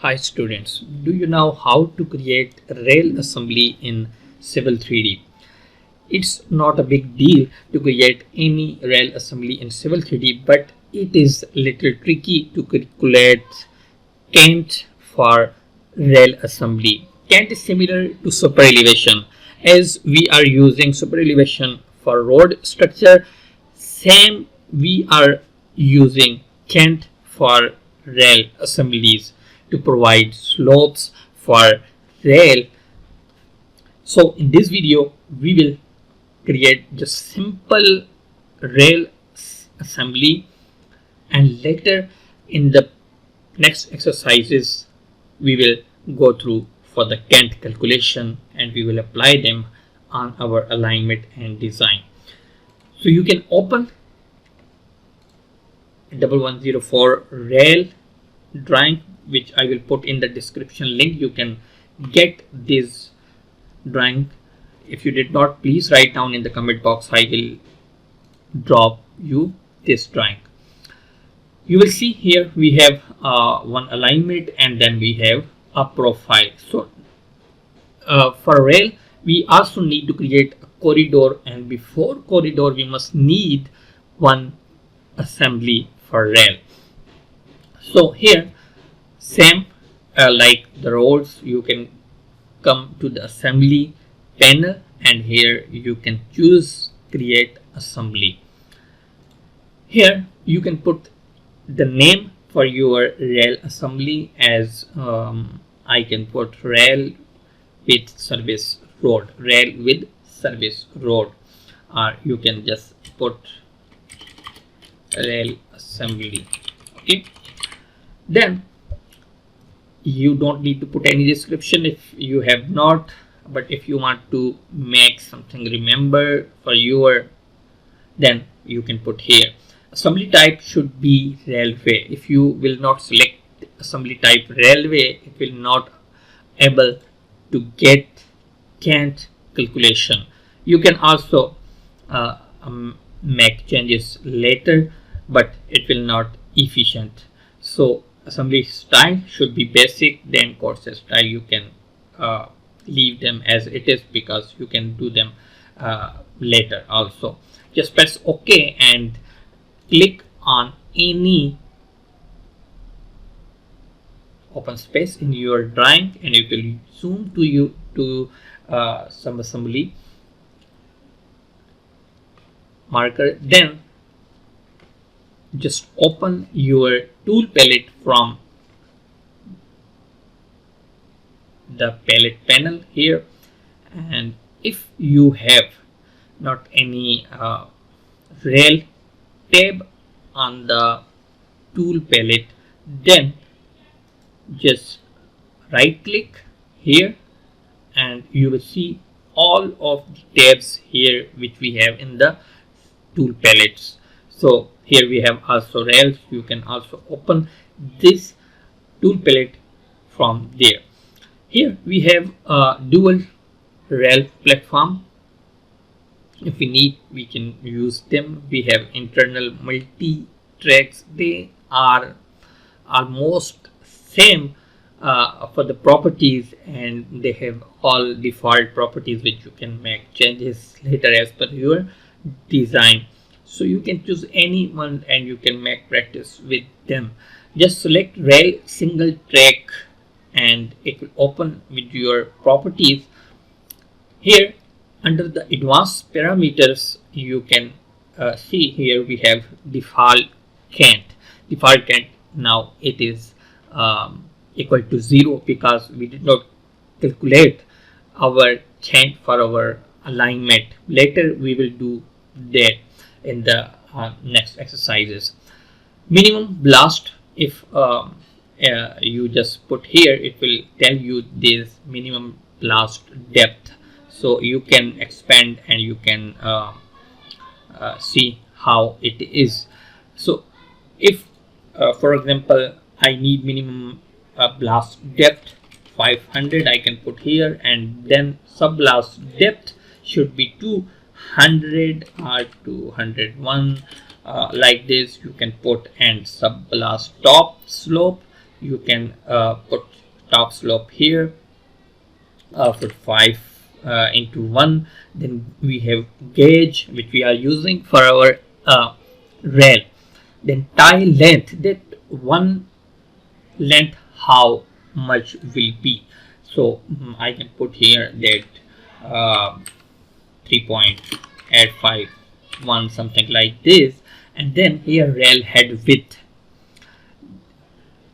Hi students, do you know how to create rail assembly in Civil 3D? It's not a big deal to create any rail assembly in Civil 3D, but it is a little tricky to calculate cant for rail assembly. Cant is similar to superelevation. As we are using superelevation for road structure, same we are using cant for rail assemblies to provide slopes for rail. So in this video we will create just simple rail assembly, and later in the next exercises we will go through for the cant calculation and we will apply them on our alignment and design. So you can open 1104 rail drawing, which I will put in the description link. You can get this drawing. If you did not, please write down in the comment box. I will drop you this drawing. You will see here we have one alignment and then we have a profile. So for rail we also need to create a corridor, and before corridor we must need one assembly for rail. So here same like the roads, you can come to the assembly panel and here you can choose create assembly. Here you can put the name for your rail assembly as I can put rail with service road, rail with service road, or you can just put rail assembly. Okay, then you don't need to put any description if you have not, but if you want to make something remember for your, then you can put here. Assembly type should be railway. If you will not select assembly type railway, it will not able to get cant calculation. You can also make changes later, but it will not efficient. So assembly style should be basic, then course style you can leave them as it is because you can do them later also. Just press OK and click on any open space in your drawing and it will zoom to you to some assembly marker. Then just open your tool palette from the palette panel here, and if you have not any rail tab on the tool palette, then just right click here and you will see all of the tabs here which we have in the tool palettes. So here we have also rails. You can also open this tool palette from there. Here we have a dual rail platform. If we need, we can use them. We have internal multi tracks. They are almost same for the properties, and they have all default properties which you can make changes later as per your design. So you can choose any one and you can make practice with them. Just select rail single track and it will open with your properties. Here under the advanced parameters you can see here we have default cant. Default cant, now it is equal to 0 because we did not calculate our cant for our alignment. Later we will do that in the next exercises. Minimum blast, if you just put here, it will tell you this minimum blast depth, so you can expand and you can see how it is. So if for example I need minimum blast depth 500, I can put here, and then sub blast depth should be 200 or 201 like this you can put, and sub blast top slope you can put top slope here for 5 into 1. Then we have gauge, which we are using for our rail. Then tie length, that one length how much will be. So I can put here that 3.851, something like this. And then here rail head width,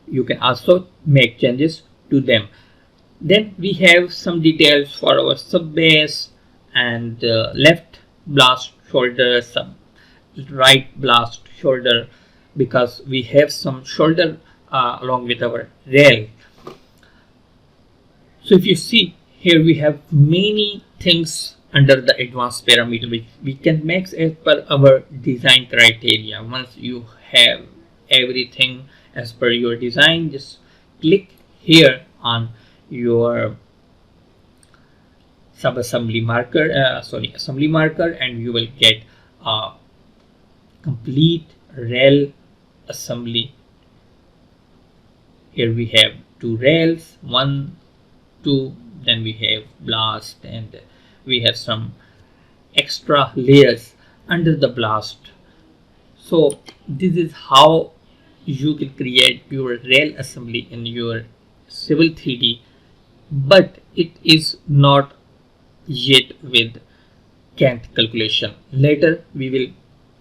you can also make changes to them. Then we have some details for our sub base and left blast shoulder, right blast shoulder, because we have some shoulder along with our rail. So if you see here, we have many things under the advanced parameter which we can make as per our design criteria. Once you have everything as per your design, just click here on your assembly marker, and you will get a complete rail assembly. Here we have 2 rails, 1, 2, then we have blast, and we have some extra layers under the blast. So this is how you can create your rail assembly in your Civil 3D, but it is not yet with cant calculation. Later we will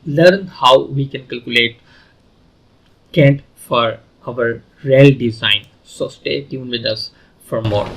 learn how we can calculate cant for our rail design. So stay tuned with us for more.